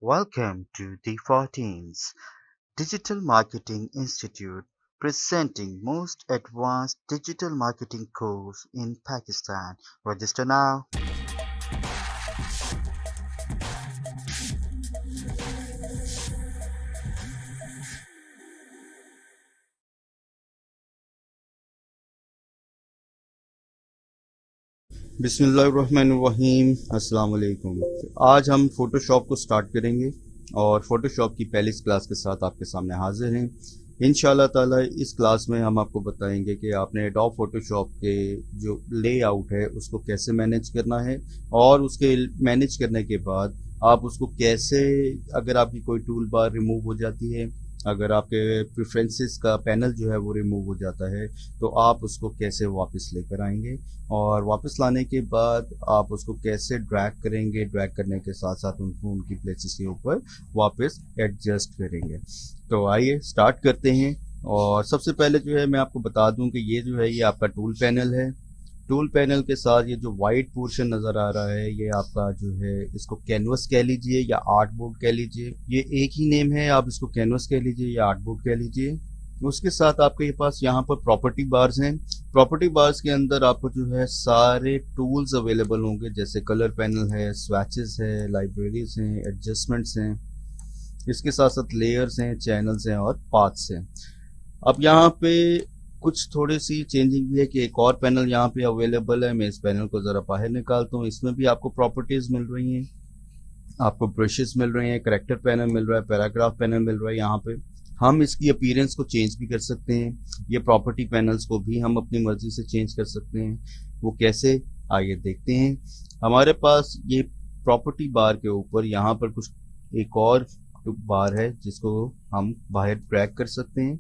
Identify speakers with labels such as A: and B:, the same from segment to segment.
A: Welcome to the 14th Digital Marketing Institute, presenting most advanced digital marketing course in Pakistan. Register now.
B: बिस्मिल्लाहिर्रहमानिर्रहीम अस्सलाम वालेकुम। आज हम Photoshop को स्टार्ट करेंगे और फ़ोटोशॉप की पहली क्लास के साथ आपके सामने हाजिर हैं। इंशाल्लाह ताला इस क्लास में हम आपको बताएंगे कि आपने एडोब फ़ोटोशॉप के जो लेआउट है उसको कैसे मैनेज करना है और उसके मैनेज करने के बाद आप उसको कैसे, अगर आपकी कोई टूल बार रिमूव हो जाती है, अगर आपके प्रेफरेंसेस का पैनल जो है वो रिमूव हो जाता है, तो आप उसको कैसे वापस लेकर आएंगे और वापस लाने के बाद आप उसको कैसे ड्रैग करेंगे, ड्रैग करने के साथ साथ उनको उनकी प्लेसेस के ऊपर वापस एडजस्ट करेंगे। तो आइए स्टार्ट करते हैं। और सबसे पहले जो है मैं आपको बता दूं कि ये जो है ये आपका टूल पैनल है। टूल पैनल के साथ ये जो वाइट पोर्शन नज़र आ रहा है ये आपका जो है, इसको कैनवस कह लीजिए या आर्ट बोर्ड कह लीजिए, ये एक ही नेम है, आप इसको कैनवस कह लीजिए या आर्ट बोर्ड कह लीजिए। उसके साथ आपके पास यहाँ पर प्रॉपर्टी बार्स हैं। प्रॉपर्टी बार्स के अंदर आपको जो है सारे टूल्स अवेलेबल होंगे, जैसे कलर पैनल है, स्वैचेस है, लाइब्रेरीज हैं, एडजस्टमेंट्स हैं, इसके साथ साथ लेयर्स हैं, चैनल्स हैं और पाथ्स हैं। अब यहाँ पे कुछ थोड़ी सी चेंजिंग भी है कि एक और पैनल यहाँ पे अवेलेबल है। मैं इस पैनल को ज़रा बाहर निकालता हूँ। इसमें भी आपको प्रॉपर्टीज़ मिल रही हैं, आपको ब्रशेस मिल रहे हैं, करेक्टर पैनल मिल रहा है, पैराग्राफ पैनल मिल रहा है। यहाँ पे हम इसकी अपीयरेंस को चेंज भी कर सकते हैं। ये प्रॉपर्टी पैनल्स को भी हम अपनी मर्जी से चेंज कर सकते हैं। वो कैसे, आइए देखते हैं। हमारे पास ये प्रॉपर्टी बार के ऊपर यहाँ पर कुछ एक और बार है जिसको हम बाहर ड्रैग कर सकते हैं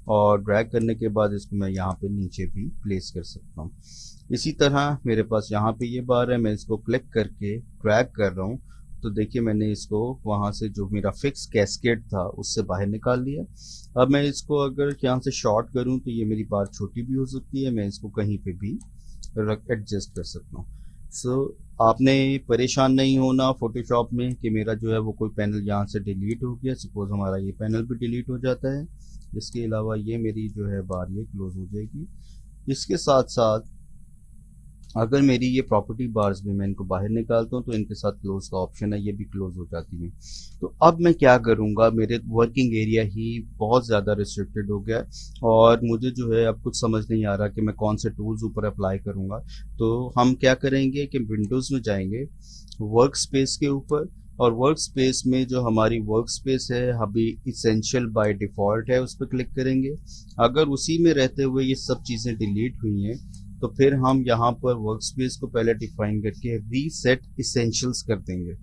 B: और ड्रैग करने के बाद इसको मैं यहाँ पे नीचे भी प्लेस कर सकता हूँ। इसी तरह मेरे पास यहाँ पे ये बार है, मैं इसको क्लिक करके ड्रैग कर रहा हूँ तो देखिए मैंने इसको वहाँ से जो मेरा फिक्स कैस्केड था उससे बाहर निकाल लिया। अब मैं इसको अगर यहाँ से शॉर्ट करूँ तो ये मेरी बार छोटी भी हो सकती है, मैं इसको कहीं पे भी एडजस्ट कर सकता हूँ। आपने परेशान नहीं होना फोटोशॉप में कि मेरा जो है वो कोई पैनल यहाँ से डिलीट हो गया। सपोज हमारा ये पैनल भी डिलीट हो जाता है, इसके अलावा ये मेरी जो है बार ये क्लोज हो जाएगी। इसके साथ साथ अगर मेरी ये प्रॉपर्टी बार्स भी मैं इनको बाहर निकालता हूँ तो इनके साथ क्लोज का ऑप्शन है, ये भी क्लोज हो जाती है। तो अब मैं क्या करूँगा, मेरे वर्किंग एरिया ही बहुत ज़्यादा रिस्ट्रिक्टेड हो गया और मुझे जो है अब कुछ समझ नहीं आ रहा कि मैं कौन से टूल्स ऊपर अप्लाई करूँगा। तो हम क्या करेंगे कि विंडोज़ में जाएंगे, वर्क स्पेस के ऊपर, और वर्क स्पेस में जो हमारी वर्क स्पेस है अभी इसेंशियल बाय डिफ़ॉल्ट है, उस पर क्लिक करेंगे। अगर उसी में रहते हुए ये सब चीज़ें डिलीट हुई हैं तो फिर हम यहाँ पर वर्कस्पेस को पहले डिफाइन करके रीसेट इसेंशियल्स कर देंगे।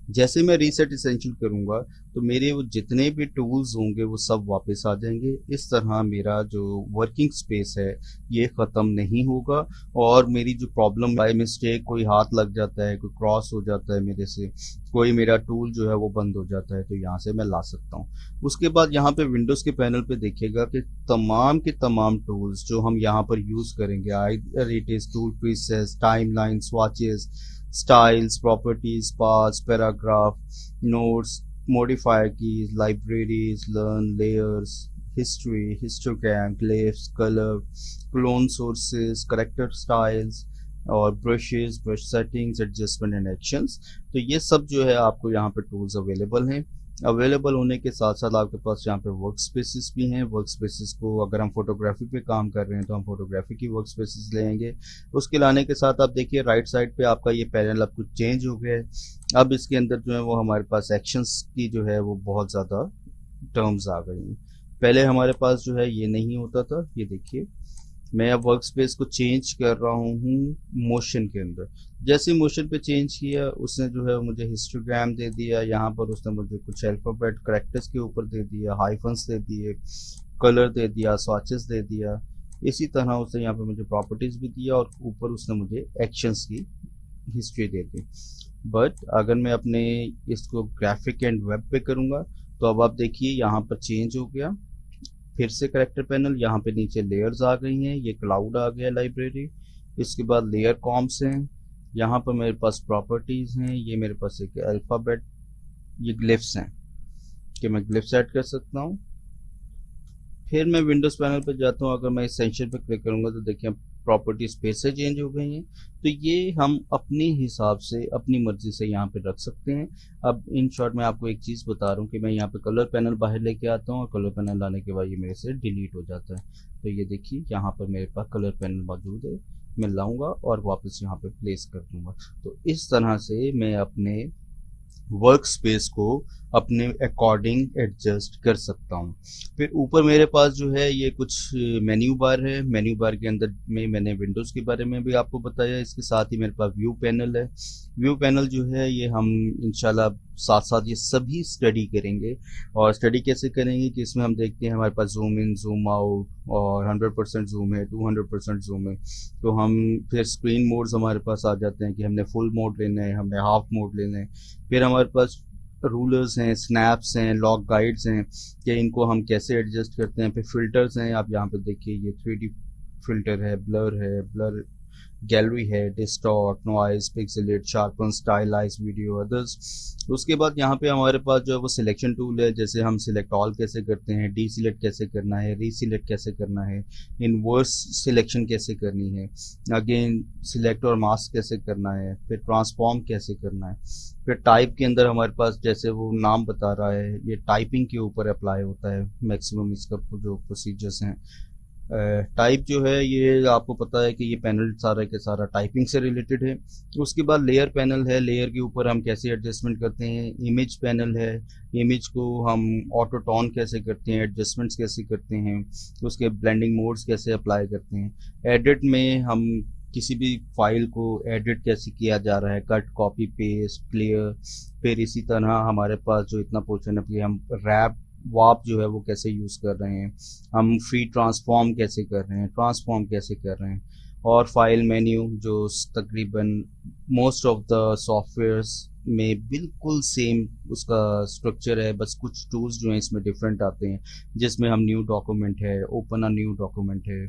B: जैसे मैं रीसेट इसेंशियल करूँगा तो मेरे वो जितने भी टूल्स होंगे वो सब वापस आ जाएंगे। इस तरह मेरा जो वर्किंग स्पेस है ये ख़त्म नहीं होगा और मेरी जो प्रॉब्लम बाय मिस्टेक कोई हाथ लग जाता है, कोई क्रॉस हो जाता है मेरे से, कोई मेरा टूल जो है वो बंद हो जाता है, तो यहाँ से मैं ला सकता हूँ। उसके बाद यहाँ पे विंडोज़ के पैनल पे देखिएगा कि तमाम के तमाम टूल्स जो हम यहाँ पर यूज़ करेंगे, either it is tool presets, timeline, swatches, styles, properties, paths, paragraph, notes, modifier keys, libraries, learn, layers, history, histogram, glyphs, colour, clone sources, character styles और brushes, brush settings, adjustment and actions. तो ये सब जो है आपको यहाँ पे tools available हैं। अवेलेबल होने के साथ साथ आपके पास यहाँ पे वर्क स्पेसिस भी हैं। वर्क स्पेसिस को अगर हम फोटोग्राफी पे काम कर रहे हैं तो हम फोटोग्राफी की वर्क स्पेसिस लेंगे। उसके लाने के साथ आप देखिए राइट साइड पे आपका ये पैनल अब कुछ चेंज हो गया है। अब इसके अंदर जो है वो हमारे पास एक्शंस की जो है वो बहुत ज़्यादा टर्म्स आ गई हैं। पहले हमारे पास जो है ये नहीं होता था। ये देखिए मैं अब वर्क स्पेस को चेंज कर रहा हूँ मोशन के अंदर। जैसे मोशन पे चेंज किया उसने जो है मुझे हिस्टोग्राम दे दिया, यहाँ पर उसने मुझे कुछ अल्फ़ाबेट करेक्टर्स के ऊपर दे दिया, हाइफन्स दे दिए, कलर दे दिया, स्वॉचेस दे दिया। इसी तरह उसने यहाँ पे मुझे प्रॉपर्टीज़ भी दिया और ऊपर उसने मुझे एक्शंस की हिस्ट्री दे दी। बट अगर मैं अपने इसको ग्राफिक एंड वेब पे करूँगा तो अब आप देखिए यहाँ पर चेंज हो गया। फिर से करेक्टर पैनल, यहाँ पे नीचे लेयर्स आ गई हैं, ये क्लाउड आ गया लाइब्रेरी। इसके बाद लेयर कॉम्स हैं, यहाँ पर मेरे पास प्रॉपर्टीज़ हैं, ये मेरे पास एक अल्फ़ाबेट ये ग्लिफ्स हैं कि मैं ग्लिफ्स ऐड कर सकता हूँ। फिर मैं विंडोज पैनल पर जाता हूँ। अगर मैं इसेंशियल पर क्लिक करूंगा तो देखिए प्रॉपर्टीज फिर से चेंज हो गई हैं। तो ये हम अपने हिसाब से अपनी मर्जी से यहाँ पे रख सकते हैं। अब इन शॉर्ट मैं आपको एक चीज़ बता रहा हूँ कि मैं यहाँ पे कलर पैनल बाहर लेके आता हूँ और कलर पैनल लाने के बाद ये मेरे से डिलीट हो जाता है। तो ये देखिए यहाँ पर मेरे पास कलर पैनल मौजूद है। मैं लाऊंगा और वापस यहाँ पे प्लेस कर दूंगा। तो इस तरह से मैं अपने वर्क स्पेस को अपने अकॉर्डिंग एडजस्ट कर सकता हूँ। फिर ऊपर मेरे पास जो है ये कुछ मेन्यू बार है। मेन्यू बार के अंदर में मैंने विंडोज़ के बारे में भी आपको बताया। इसके साथ ही मेरे पास व्यू पैनल है। व्यू पैनल जो है ये हम इंशाल्लाह साथ साथ ये सभी स्टडी करेंगे। और स्टडी कैसे करेंगे कि इसमें हम देखते हैं हमारे पास जूम इन जूम आउट और 100% जूम है, 200% जूम है। तो हम फिर स्क्रीन मोड्स हमारे पास आ जाते हैं कि हमने फुल मोड लेना है, हमने हाफ मोड लेना है। फिर हमारे पास रूलर्स हैं, स्नैप्स हैं, लॉक गाइड्स हैं कि इनको हम कैसे एडजस्ट करते हैं। फिर फिल्टर्स हैं, आप यहाँ पे देखिए ये 3D फिल्टर है, ब्लर गैलरी है, distort, noise, pixelate, sharpen, stylise video, others. उसके बाद यहाँ पे हमारे पास जो है वो सिलेक्शन टूल है। जैसे हम सिलेक्ट ऑल कैसे करते हैं, डी सिलेक्ट कैसे करना है, री सिलेक्ट कैसे करना है, इनवर्स सिलेक्शन कैसे करनी है, अगेन सिलेक्ट और मास्क कैसे करना है, फिर ट्रांसफॉर्म कैसे करना है। फिर टाइप के अंदर हमारे पास जैसे वो नाम बता रहा है ये टाइपिंग के ऊपर अप्लाई होता है मैक्सिमम इसका जो प्रोसीजर्स हैं। टाइप जो है ये आपको पता है कि ये पैनल सारा के सारा टाइपिंग से रिलेटेड है। उसके बाद लेयर पैनल है। लेयर के ऊपर हम कैसे एडजस्टमेंट करते हैं। इमेज पैनल है। इमेज को हम ऑटो टोन कैसे करते हैं, एडजस्टमेंट्स कैसे करते हैं, उसके ब्लेंडिंग मोड्स कैसे अप्लाई करते हैं। एडिट में हम किसी भी फाइल को एडिट कैसे किया जा रहा है, कट, कॉपी, पेस्ट, क्लियर। फिर इसी तरह हमारे पास जो इतना पोर्शन है कि हम रैप वाप जो है वो कैसे यूज़ कर रहे हैं, हम फ्री ट्रांसफॉर्म कैसे कर रहे हैं, ट्रांसफॉर्म कैसे कर रहे हैं। और फाइल मेन्यू जो तकरीबन मोस्ट ऑफ द सॉफ्टवेयर्स में बिल्कुल सेम उसका स्ट्रक्चर है, बस कुछ टूल्स जो हैं इसमें डिफरेंट आते हैं। जिसमें हम न्यू डॉक्यूमेंट है, ओपन अ न्यू डॉक्यूमेंट है,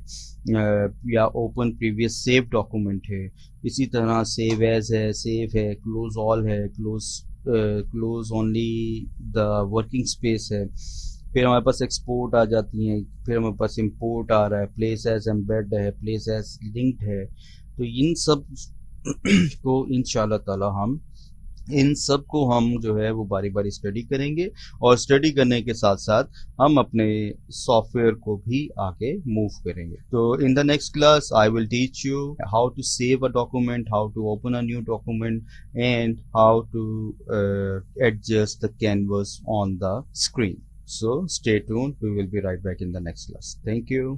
B: या ओपन प्रीवियस सेव डॉक्यूमेंट है। इसी तरह सेव एज है, सेव है, क्लोज ऑल है, close only the working space है। फिर हमारे पास एक्सपोर्ट आ जाती हैं। फिर हमारे पास इंपोर्ट आ रहा है, प्लेस एज एम्बेड है, प्लेस एज लिंक्ड है। तो इन सब को इंशाल्लाह ताला हम इन सब को हम जो है वो बारी बारी स्टडी करेंगे। और स्टडी करने के साथ साथ हम अपने सॉफ्टवेयर को भी आगे मूव करेंगे। तो in the next class I will teach you how to save a document, how to open a new document, and how to adjust the canvas on the screen. So stay tuned, we will be right back in the next class. Thank you.